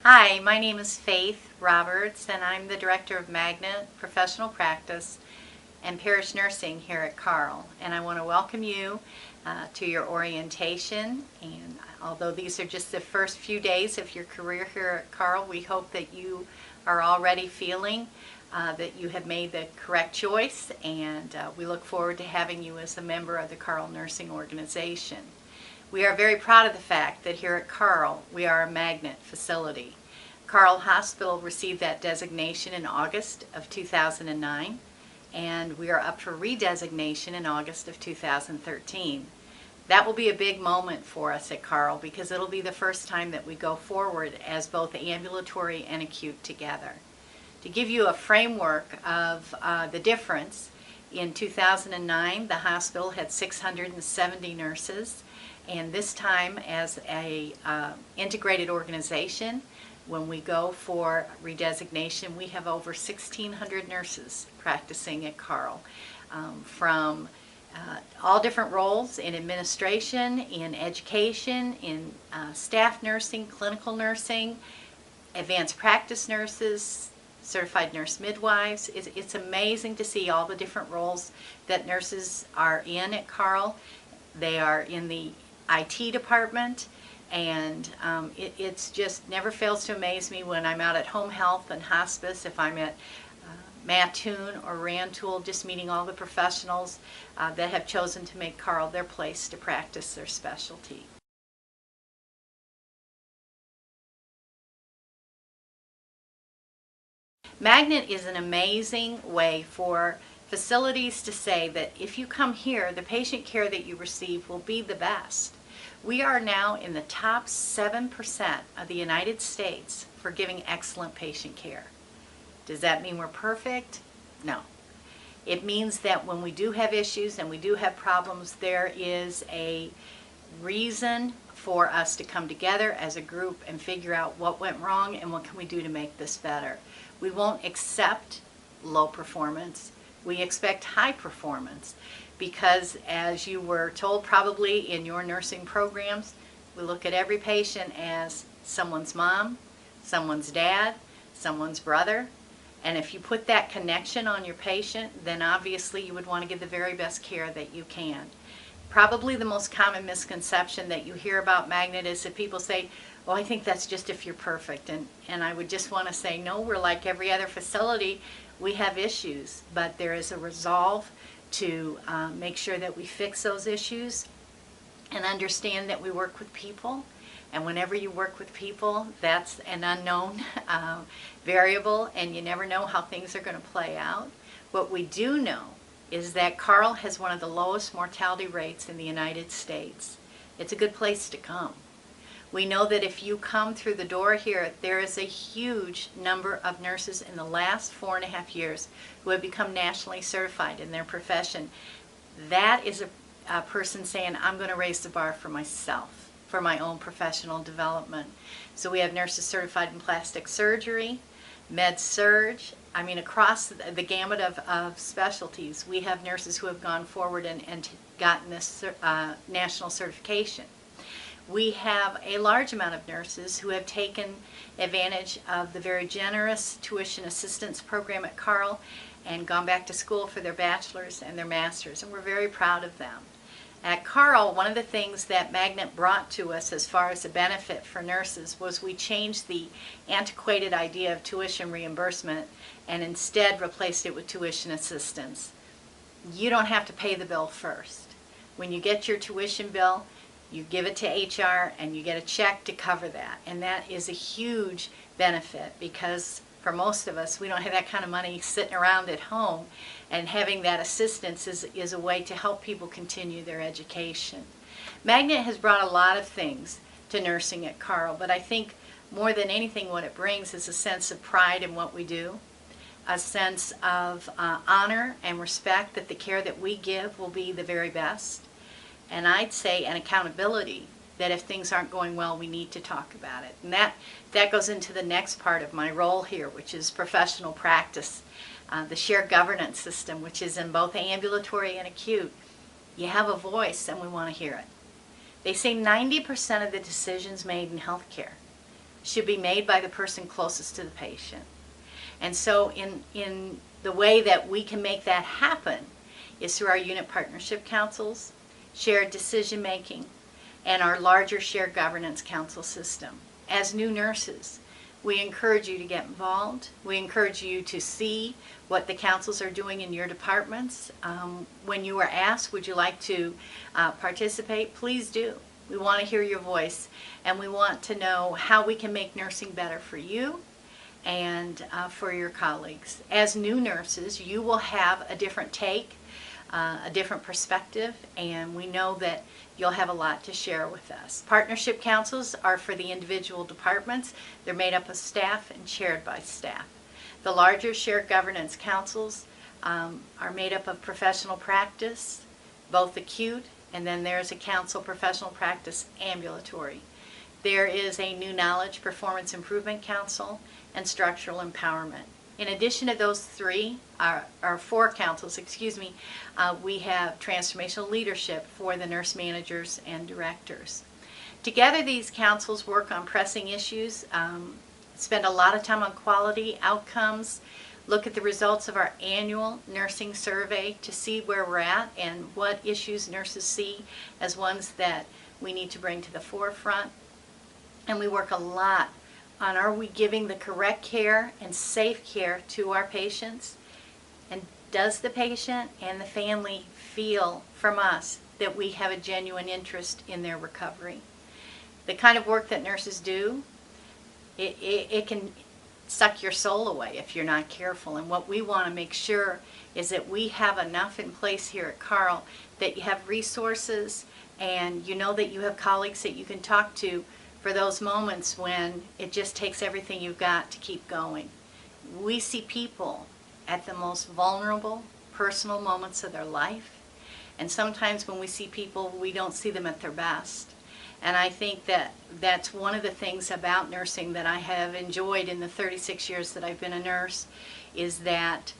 Hi, my name is Faith Roberts, and I'm the Director of Magnet Professional Practice and Parish Nursing here at Carle. And I want to welcome you to your orientation. And although these are just the first few days of your career here at Carle, we hope that you are already feeling that you have made the correct choice, and we look forward to having you as a member of the Carle Nursing Organization. We are very proud of the fact that here at Carle, we are a magnet facility. Carle Hospital received that designation in August of 2009, and we are up for redesignation in August of 2013. That will be a big moment for us at Carle because it'll be the first time that we go forward as both ambulatory and acute together. To give you a framework of the difference, in 2009 the hospital had 670 nurses, and this time as a integrated organization, when we go for redesignation, we have over 1,600 nurses practicing at Carle, from all different roles in administration, in education, in staff nursing, clinical nursing, advanced practice nurses, certified nurse midwives. It's amazing to see all the different roles that nurses are in at Carle. They are in the IT department, and it's just never fails to amaze me when I'm out at home health and hospice, if I'm at Mattoon or Rantoul, just meeting all the professionals that have chosen to make Carle their place to practice their specialty. Magnet is an amazing way for facilities to say that if you come here, the patient care that you receive will be the best. We are now in the top 7% of the United States for giving excellent patient care. Does that mean we're perfect? No. It means that when we do have issues and we do have problems, there is a reason for us to come together as a group and figure out what went wrong and what can we do to make this better. We won't accept low performance. We expect high performance because, as you were told probably in your nursing programs, we look at every patient as someone's mom, someone's dad, someone's brother. And if you put that connection on your patient, then obviously you would want to give the very best care that you can. Probably the most common misconception that you hear about Magnet is that people say, oh, I think that's just if you're perfect. And I would just want to say, no, we're like every other facility. We have issues, but there is a resolve to make sure that we fix those issues and understand that we work with people. And whenever you work with people, that's an unknown variable, and you never know how things are going to play out. What we do know is that Carle has one of the lowest mortality rates in the United States. It's a good place to come. We know that if you come through the door here, there is a huge number of nurses in the last 4.5 years who have become nationally certified in their profession. That is a person saying, I'm going to raise the bar for myself, for my own professional development. So we have nurses certified in plastic surgery, med-surg, I mean across the gamut of specialties. We have nurses who have gone forward and gotten this national certification. We have a large amount of nurses who have taken advantage of the very generous tuition assistance program at Carle and gone back to school for their bachelor's and their master's, and we're very proud of them. At Carle, one of the things that Magnet brought to us as far as a benefit for nurses was we changed the antiquated idea of tuition reimbursement and instead replaced it with tuition assistance. You don't have to pay the bill first. When you get your tuition bill, you give it to HR and you get a check to cover that. And that is a huge benefit because for most of us, we don't have that kind of money sitting around at home, and having that assistance is a way to help people continue their education. Magnet has brought a lot of things to nursing at Carle, but I think more than anything what it brings is a sense of pride in what we do, a sense of honor and respect that the care that we give will be the very best, and I'd say an accountability that if things aren't going well, we need to talk about it. And that goes into the next part of my role here, which is professional practice, the shared governance system, which is in both ambulatory and acute. You have a voice and we want to hear it. They say 90% of the decisions made in healthcare should be made by the person closest to the patient. And so in the way that we can make that happen is through our unit partnership councils, shared decision making, and our larger shared governance council system. As new nurses, we encourage you to get involved. We encourage you to see what the councils are doing in your departments. When you are asked, would you like to participate, please do. We want to hear your voice, and we want to know how we can make nursing better for you and for your colleagues. As new nurses, you will have a different take, a different perspective, and we know that you'll have a lot to share with us. Partnership councils are for the individual departments. They're made up of staff and chaired by staff. The larger shared governance councils are made up of professional practice, both acute, and then there's a council professional practice ambulatory. There is a new knowledge performance improvement council and structural empowerment. In addition to those four councils, we have transformational leadership for the nurse managers and directors. Together, these councils work on pressing issues, spend a lot of time on quality outcomes, look at the results of our annual nursing survey to see where we're at and what issues nurses see as ones that we need to bring to the forefront. And we work a lot on, are we giving the correct care and safe care to our patients? And does the patient and the family feel from us that we have a genuine interest in their recovery? The kind of work that nurses do, it can suck your soul away if you're not careful. And what we want to make sure is that we have enough in place here at Carle that you have resources and you know that you have colleagues that you can talk to for those moments when it just takes everything you've got to keep going. We see people at the most vulnerable, personal moments of their life, and sometimes when we see people, we don't see them at their best. And I think that that's one of the things about nursing that I have enjoyed in the 36 years that I've been a nurse, is that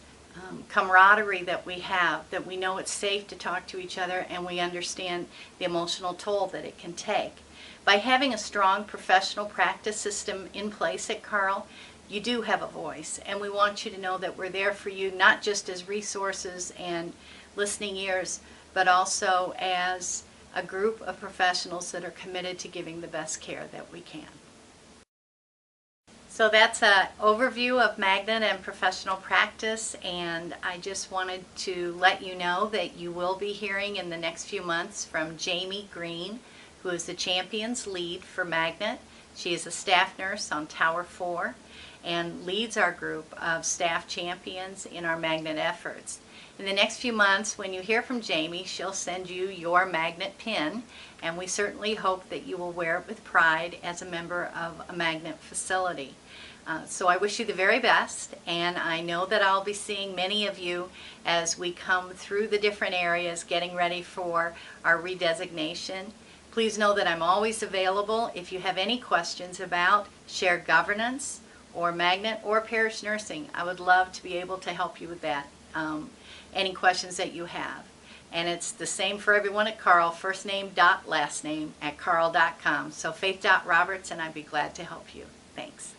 camaraderie that we have, that we know it's safe to talk to each other and we understand the emotional toll that it can take. By having a strong professional practice system in place at Carle, you do have a voice, and we want you to know that we're there for you, not just as resources and listening ears, but also as a group of professionals that are committed to giving the best care that we can. So that's an overview of Magnet and professional practice, and I just wanted to let you know that you will be hearing in the next few months from Jamie Green, who is the Champions Lead for Magnet. She is a staff nurse on Tower 4 and leads our group of staff champions in our Magnet efforts. In the next few months, when you hear from Jamie, she'll send you your Magnet pin, and we certainly hope that you will wear it with pride as a member of a Magnet facility. So I wish you the very best, and I know that I'll be seeing many of you as we come through the different areas getting ready for our redesignation. Please know that I'm always available if you have any questions about shared governance or Magnet or parish nursing. I would love to be able to help you with that, any questions that you have. And it's the same for everyone at Carle, first name dot last name at carle.com. So faith.roberts, and I'd be glad to help you. Thanks.